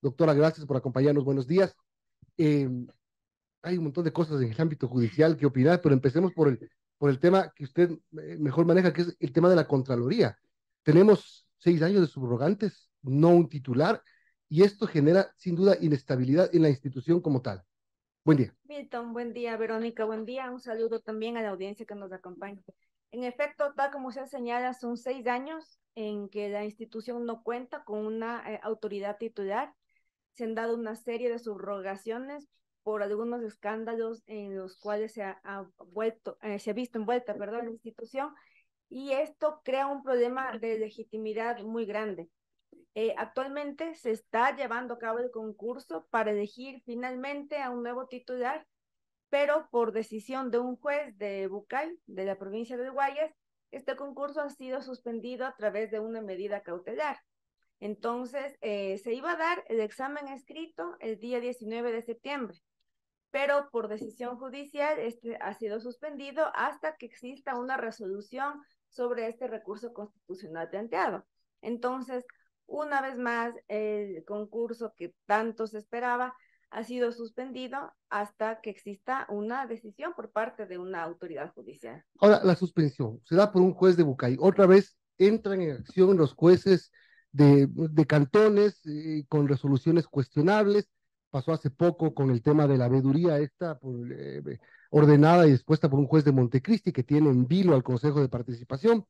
Doctora, gracias por acompañarnos. Buenos días. Eh, Hay un montón de cosas en el ámbito judicial que opinar, pero empecemos por el tema que usted mejor maneja, que es el tema de la Contraloría. Tenemos 6 años de subrogantes, no un titular, y esto genera sin duda inestabilidad en la institución como tal. Buen día. Milton, buen día, Verónica, buen día. Un saludo también a la audiencia que nos acompaña. En efecto, tal como se señala, son 6 años en que la institución no cuenta con una autoridad titular. Se han dado una serie de subrogaciones por algunos escándalos en los cuales se ha visto envuelta, perdón, la institución, y esto crea un problema de legitimidad muy grande. Actualmente se está llevando a cabo el concurso para elegir finalmente a un nuevo titular, pero por decisión de un juez de Bucay, de la provincia del Guayas, este concurso ha sido suspendido a través de una medida cautelar. Entonces, se iba a dar el examen escrito el día 19 de septiembre, pero por decisión judicial este ha sido suspendido hasta que exista una resolución sobre este recurso constitucional planteado. Entonces, una vez más, el concurso que tanto se esperaba ha sido suspendido hasta que exista una decisión por parte de una autoridad judicial. Ahora, la suspensión se da por un juez de Bucay. Otra vez entran en acción los jueces de cantones con resoluciones cuestionables. Pasó hace poco con el tema de la veeduría esta ordenada y dispuesta por un juez de Montecristi que tiene en vilo al Consejo de Participación.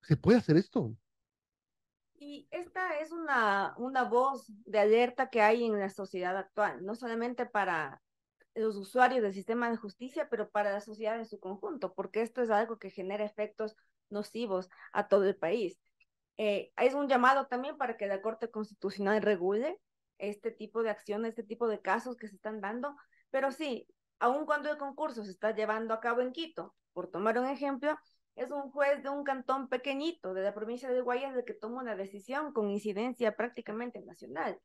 ¿Se puede hacer esto? Y esta es una voz de alerta que hay en la sociedad actual, no solamente para los usuarios del sistema de justicia, pero para la sociedad en su conjunto, porque esto es algo que genera efectos nocivos a todo el país. Es un llamado también para que la Corte Constitucional regule este tipo de acciones, este tipo de casos que se están dando, pero sí, aun cuando el concurso se está llevando a cabo en Quito, por tomar un ejemplo, es un juez de un cantón pequeñito de la provincia de Guayas el que toma una decisión con incidencia prácticamente nacional.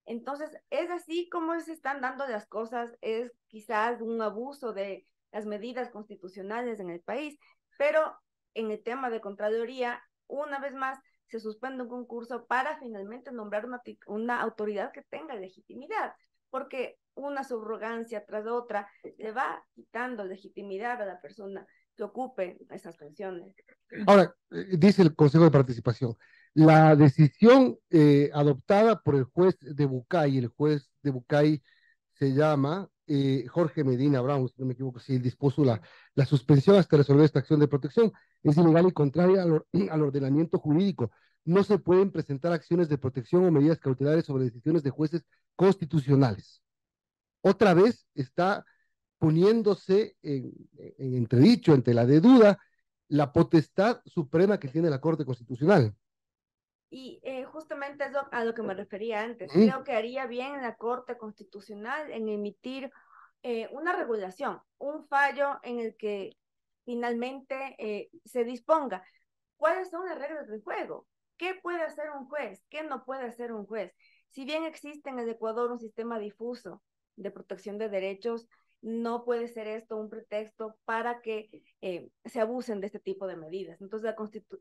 Entonces, es así como se están dando las cosas, es quizás un abuso de las medidas constitucionales en el país, pero en el tema de Contraloría, una vez más, se suspende un concurso para finalmente nombrar una autoridad que tenga legitimidad, porque una subrogancia tras otra le va quitando legitimidad a la persona que ocupe esas funciones. Ahora, dice el Consejo de Participación, la decisión adoptada por el juez de Bucay, el juez de Bucay se llama Jorge Medina Brown, si no me equivoco, si dispuso la suspensión hasta resolver esta acción de protección, es ilegal y contraria al ordenamiento jurídico. No se pueden presentar acciones de protección o medidas cautelares sobre decisiones de jueces constitucionales. Otra vez está poniéndose en entredicho, en tela de duda, la potestad suprema que tiene la Corte Constitucional. Y justamente es a lo que me refería antes. ¿Mm? Creo que haría bien la Corte Constitucional en emitir una regulación, un fallo en el que finalmente se disponga cuáles son las reglas del juego, qué puede hacer un juez, qué no puede hacer un juez. Si bien existe en el Ecuador un sistema difuso de protección de derechos, no puede ser esto un pretexto para que se abusen de este tipo de medidas. Entonces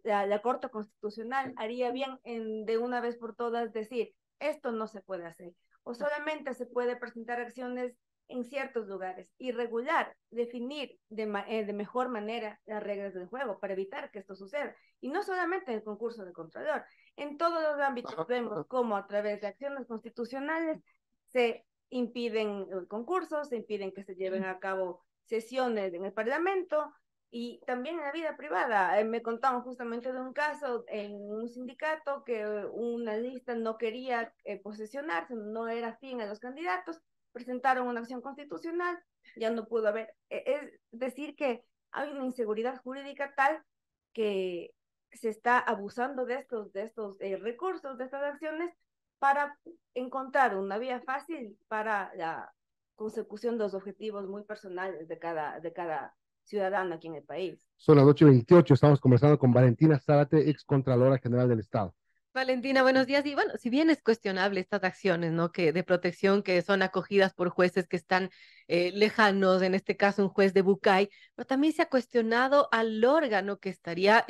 la Corte Constitucional haría bien en, de una vez por todas decir, esto no se puede hacer, o solamente se puede presentar acciones en ciertos lugares y regular, definir de mejor manera las reglas del juego para evitar que esto suceda. Y no solamente en el concurso de Contralor, en todos los ámbitos vemos cómo a través de acciones constitucionales se impiden concursos, se impiden que se lleven a cabo sesiones en el Parlamento y también en la vida privada. Me contaban justamente de un caso en un sindicato que una lista no quería posesionarse, no era afín a los candidatos, presentaron una acción constitucional, ya no pudo haber. Es decir, que hay una inseguridad jurídica tal que se está abusando de estos recursos, de estas acciones, para encontrar una vía fácil para la consecución de los objetivos muy personales de cada ciudadano aquí en el país. Son las 8:28, estamos conversando con Valentina Zárate, ex Contralora General del Estado. Valentina, buenos días. Y bueno, si bien es cuestionable estas acciones, ¿no? Que de protección que son acogidas por jueces que están lejanos, en este caso un juez de Bucay, pero también se ha cuestionado al órgano que estaría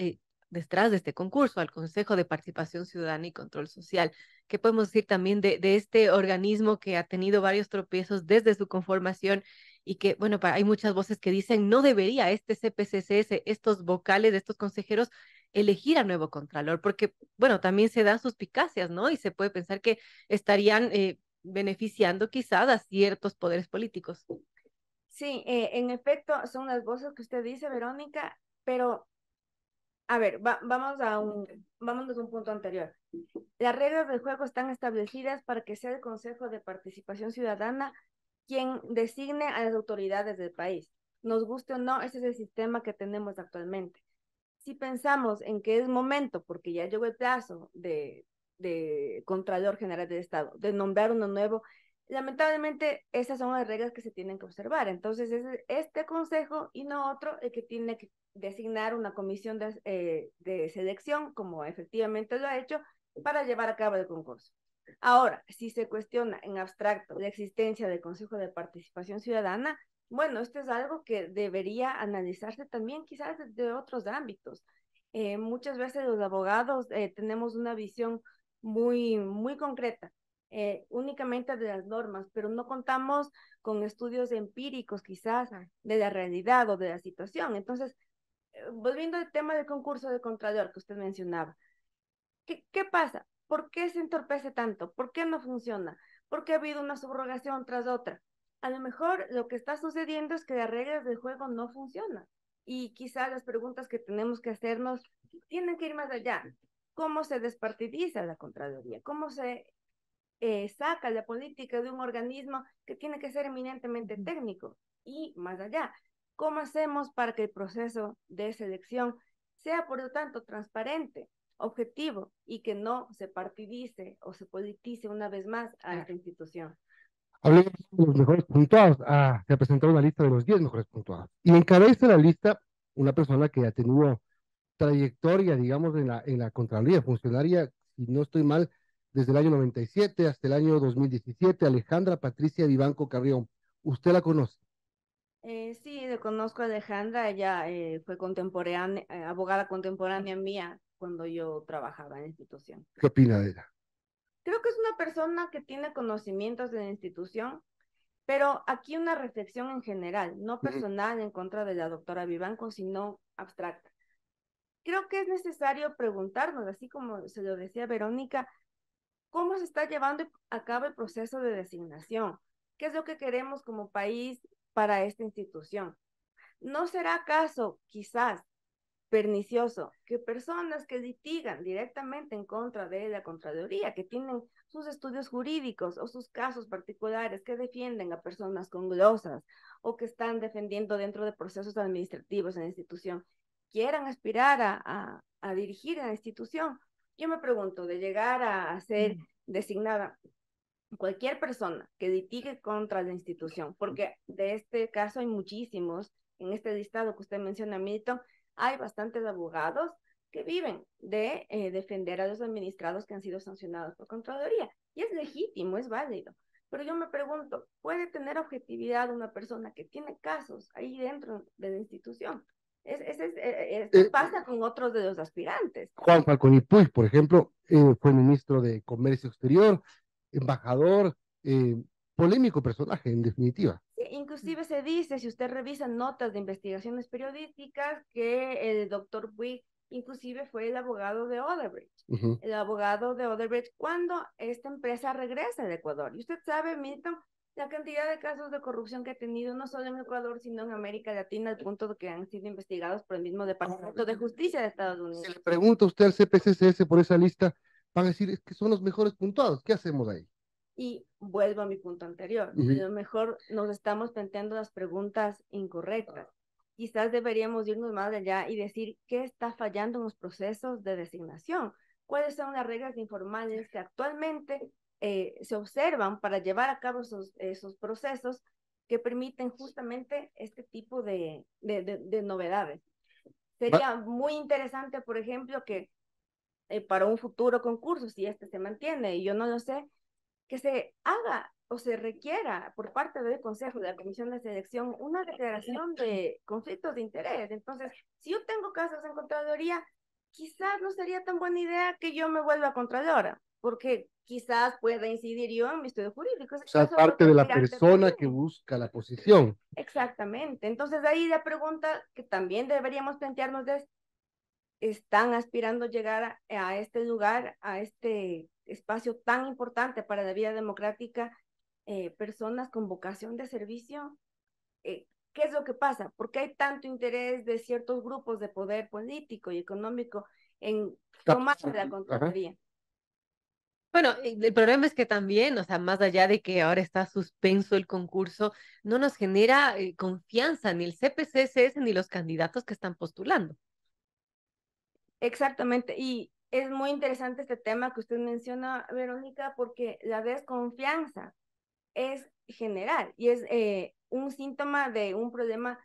detrás de este concurso, al Consejo de Participación Ciudadana y Control Social. ¿Qué podemos decir también de este organismo que ha tenido varios tropiezos desde su conformación y que, bueno, hay muchas voces que dicen no debería este CPCCS, estos vocales, estos consejeros, elegir a nuevo contralor, porque, bueno, también se dan suspicacias, ¿no? Y se puede pensar que estarían beneficiando quizás a ciertos poderes políticos. Sí, en efecto, son las voces que usted dice, Verónica, pero a ver, vámonos a un punto anterior. Las reglas del juego están establecidas para que sea el Consejo de Participación Ciudadana quien designe a las autoridades del país. Nos guste o no, ese es el sistema que tenemos actualmente. Si pensamos en que es momento, porque ya llegó el plazo de Contralor General del Estado, de nombrar uno nuevo, lamentablemente esas son las reglas que se tienen que observar. Entonces es este consejo y no otro el que tiene que designar una comisión de selección, como efectivamente lo ha hecho, para llevar a cabo el concurso. Ahora, si se cuestiona en abstracto la existencia del Consejo de Participación Ciudadana, bueno, esto es algo que debería analizarse también quizás de otros ámbitos. Muchas veces los abogados tenemos una visión muy concreta, únicamente de las normas, pero no contamos con estudios empíricos quizás de la realidad o de la situación. Entonces, volviendo al tema del concurso de Contralor que usted mencionaba, ¿qué pasa? ¿Por qué se entorpece tanto? ¿Por qué no funciona? ¿Por qué ha habido una subrogación tras otra? A lo mejor lo que está sucediendo es que las reglas del juego no funcionan. Y quizás las preguntas que tenemos que hacernos tienen que ir más allá. ¿Cómo se despartidiza la Contraloría? ¿Cómo se saca la política de un organismo que tiene que ser eminentemente técnico? Y más allá, ¿cómo hacemos para que el proceso de selección sea, por lo tanto, transparente, objetivo y que no se partidice o se politice una vez más a esta institución? Hablemos de los mejores puntuados. Se ha presentado una lista de los 10 mejores puntuados. Y encabeza la lista una persona que ha tenido trayectoria, digamos, en la Contraloría, funcionaria, si no estoy mal, desde el año 97 hasta el año 2017, Alejandra Patricia Vivanco Carrión. ¿Usted la conoce? Sí, le conozco a Alejandra, ella fue contemporánea, abogada contemporánea mía cuando yo trabajaba en la institución. ¿Qué opina de ella? Creo que es una persona que tiene conocimientos de la institución, pero aquí una reflexión en general, no personal en contra de la doctora Vivanco, sino abstracta. Creo que es necesario preguntarnos, así como se lo decía Verónica, cómo se está llevando a cabo el proceso de designación, qué es lo que queremos como país para esta institución. ¿No será acaso, quizás, pernicioso que personas que litigan directamente en contra de la Contraloría, que tienen sus estudios jurídicos o sus casos particulares, que defienden a personas con glosas o que están defendiendo dentro de procesos administrativos en la institución, quieran aspirar a dirigir a la institución? Yo me pregunto, de llegar a ser designada cualquier persona que litigue contra la institución, porque de este caso hay muchísimos, en este listado que usted menciona, Milton, hay bastantes abogados que viven de defender a los administrados que han sido sancionados por Contraloría, y es legítimo, es válido. Pero yo me pregunto, ¿puede tener objetividad una persona que tiene casos ahí dentro de la institución? Esto pasa con otros de los aspirantes. Juan Falcón Puig, por ejemplo, fue ministro de Comercio Exterior, embajador, polémico personaje, en definitiva. Sí, inclusive se dice, si usted revisa notas de investigaciones periodísticas, que el doctor Puig inclusive fue el abogado de Odebrecht. El abogado de Odebrecht cuando esta empresa regresa al Ecuador. Y usted sabe, Milton, la cantidad de casos de corrupción que ha tenido no solo en Ecuador, sino en América Latina, al punto de que han sido investigados por el mismo Departamento de Justicia de Estados Unidos. Si le pregunta usted al CPCCS por esa lista, van a decir, es que son los mejores puntuados. ¿Qué hacemos ahí? Y vuelvo a mi punto anterior. A lo mejor nos estamos planteando las preguntas incorrectas. Quizás deberíamos irnos más allá y decir qué está fallando en los procesos de designación. ¿Cuáles son las reglas informales que actualmente se observan para llevar a cabo esos procesos que permiten justamente este tipo de novedades? Sería muy interesante, por ejemplo, que para un futuro concurso, si este se mantiene, y yo no lo sé, que se haga o se requiera por parte del Consejo de la Comisión de Selección una declaración de conflictos de interés. Entonces, si yo tengo casos en Contraloría, quizás no sería tan buena idea que yo me vuelva contralora, porque quizás pueda incidir yo en mi estudio jurídico. O sea, parte de la persona que busca la posición. Exactamente. Entonces ahí la pregunta que también deberíamos plantearnos es, ¿están aspirando a llegar a este lugar, a este espacio tan importante para la vida democrática, personas con vocación de servicio? ¿Qué es lo que pasa? ¿Por qué hay tanto interés de ciertos grupos de poder político y económico en tomar la Contraloría? Bueno, el problema es que también, o sea, más allá de que ahora está suspenso el concurso, no nos genera confianza ni el CPCSS ni los candidatos que están postulando. Exactamente, y es muy interesante este tema que usted menciona, Verónica, porque la desconfianza es general y es un síntoma de un problema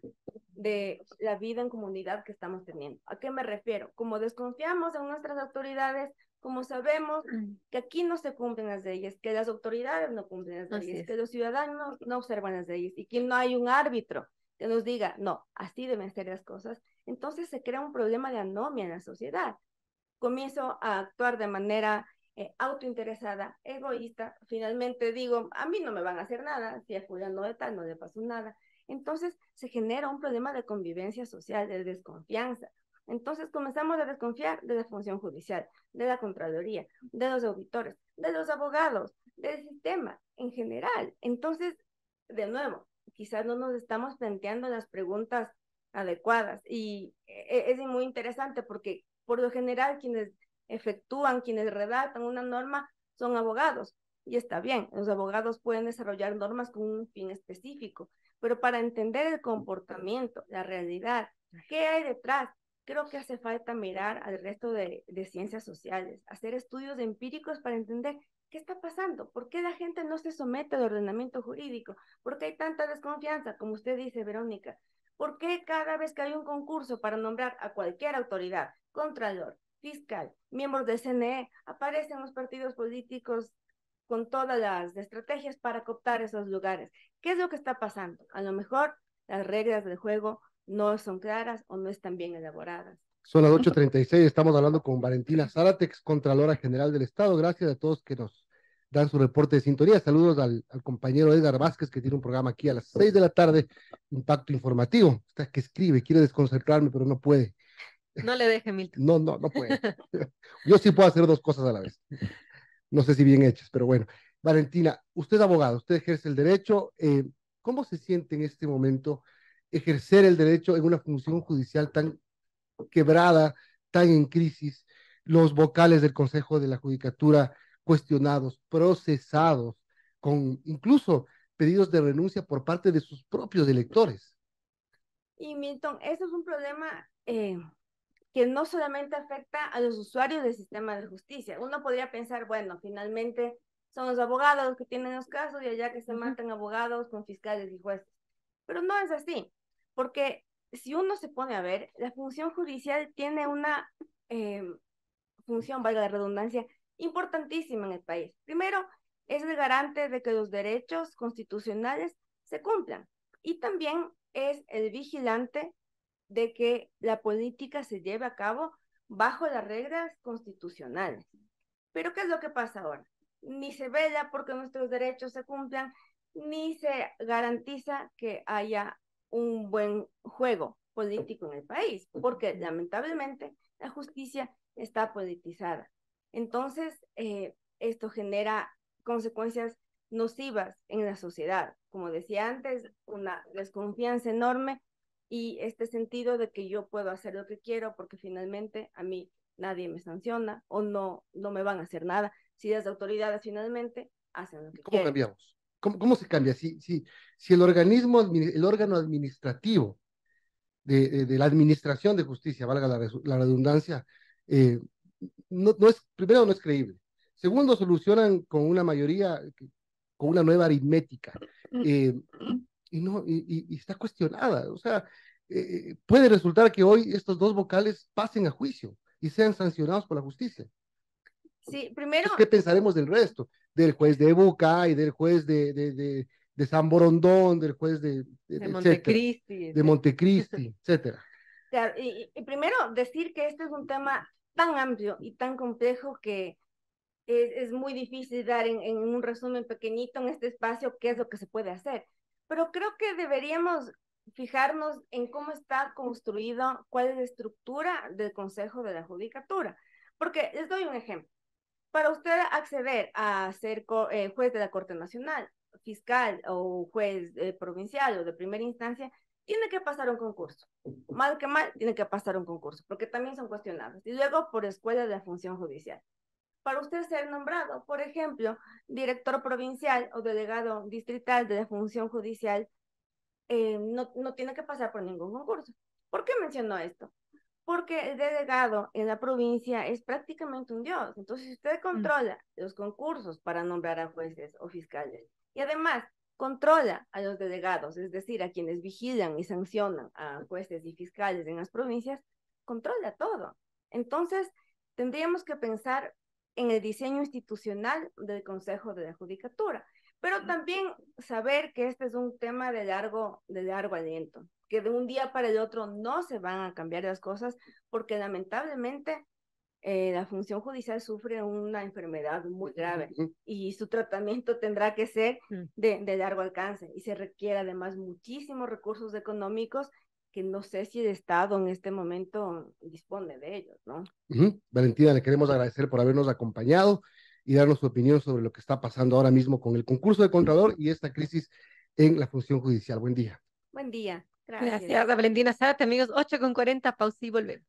de la vida en comunidad que estamos teniendo. ¿A qué me refiero? Como desconfiamos en nuestras autoridades, como sabemos que aquí no se cumplen las leyes, que las autoridades no cumplen las leyes, que los ciudadanos no observan las leyes y que no hay un árbitro que nos diga, no, así deben ser las cosas, entonces se crea un problema de anomia en la sociedad. Comienzo a actuar de manera autointeresada, egoísta, finalmente digo, a mí no me van a hacer nada, si a fulano de tal no le pasó nada. Entonces se genera un problema de convivencia social, de desconfianza. Entonces comenzamos a desconfiar de la función judicial, de la Contraloría, de los auditores, de los abogados, del sistema en general. Entonces, de nuevo, quizás no nos estamos planteando las preguntas adecuadas y es muy interesante porque por lo general quienes efectúan, quienes redactan una norma son abogados y está bien, los abogados pueden desarrollar normas con un fin específico, pero para entender el comportamiento, la realidad, qué hay detrás, creo que hace falta mirar al resto de ciencias sociales, hacer estudios empíricos para entender qué está pasando, por qué la gente no se somete al ordenamiento jurídico, por qué hay tanta desconfianza, como usted dice, Verónica, por qué cada vez que hay un concurso para nombrar a cualquier autoridad, contralor, fiscal, miembros del CNE, aparecen los partidos políticos con todas las estrategias para cooptar esos lugares. ¿Qué es lo que está pasando? A lo mejor las reglas del juego no son claras o no están bien elaboradas. Son las 8:36, estamos hablando con Valentina Zárate, Contralora General del Estado. Gracias a todos que nos dan su reporte de sintonía. Saludos al compañero Edgar Vázquez, que tiene un programa aquí a las 6 de la tarde, Impacto Informativo. Está que escribe, quiere desconcentrarme, pero no puede. No le deje, Milton. No puede. Yo sí puedo hacer dos cosas a la vez. No sé si bien hechas, pero bueno. Valentina, usted es abogado, usted ejerce el derecho. ¿Cómo se siente en este momento ejercer el derecho en una función judicial tan quebrada, tan en crisis, los vocales del Consejo de la Judicatura cuestionados, procesados, con incluso pedidos de renuncia por parte de sus propios electores? Y Milton, eso es un problema que no solamente afecta a los usuarios del sistema de justicia. Uno podría pensar, bueno, finalmente son los abogados los que tienen los casos y allá que se matan abogados con fiscales y jueces. Pero no es así, porque si uno se pone a ver, la función judicial tiene una función, valga la redundancia, importantísima en el país. Primero, es el garante de que los derechos constitucionales se cumplan y también es el vigilante de que la política se lleve a cabo bajo las reglas constitucionales. Pero ¿qué es lo que pasa ahora? Ni se vela porque nuestros derechos se cumplan, ni se garantiza que haya un buen juego político en el país, porque lamentablemente la justicia está politizada. Entonces, esto genera consecuencias nocivas en la sociedad. Como decía antes, una desconfianza enorme y este sentido de que yo puedo hacer lo que quiero porque finalmente a mí nadie me sanciona o no me van a hacer nada si las autoridades finalmente hacen lo que ¿Cómo quieren. cambiamos? ¿Cómo se cambia? Si el organismo, el órgano administrativo de la administración de justicia, valga la redundancia, eh, no es, primero, no es creíble. Segundo, solucionan con una mayoría, con una nueva aritmética, y está cuestionada. O sea, puede resultar que hoy estos dos vocales pasen a juicio y sean sancionados por la justicia. Sí, primero. ¿Qué pensaremos del resto? Del juez de Bucay, del juez de San Borondón, del juez de Montecristi, de Montecristi, etcétera. Claro, y primero decir que este es un tema tan amplio y tan complejo que es muy difícil dar en un resumen pequeñito en este espacio qué es lo que se puede hacer. Pero creo que deberíamos fijarnos en cómo está construido, cuál es la estructura del Consejo de la Judicatura. Porque les doy un ejemplo. Para usted acceder a ser juez de la Corte Nacional, fiscal o juez provincial o de primera instancia, tiene que pasar un concurso. Mal que mal, tiene que pasar un concurso, porque también son cuestionables. Y luego por escuela de la función judicial. Para usted ser nombrado, por ejemplo, director provincial o delegado distrital de la función judicial, no tiene que pasar por ningún concurso. ¿Por qué menciono esto? Porque el delegado en la provincia es prácticamente un dios. Entonces, si usted controla los concursos para nombrar a jueces o fiscales y además controla a los delegados, es decir, a quienes vigilan y sancionan a jueces y fiscales en las provincias, controla todo. Entonces, tendríamos que pensar en el diseño institucional del Consejo de la Judicatura, pero también saber que este es un tema de largo aliento, que de un día para el otro no se van a cambiar las cosas, porque lamentablemente la función judicial sufre una enfermedad muy grave y su tratamiento tendrá que ser de largo alcance y se requiere además muchísimos recursos económicos que no sé si el Estado en este momento dispone de ellos, ¿no? Valentina, le queremos agradecer por habernos acompañado y darnos su opinión sobre lo que está pasando ahora mismo con el concurso de Contralor y esta crisis en la función judicial. Buen día. Buen día. Gracias, Valentina Zárate, amigos. 8:40, pausa y volvemos.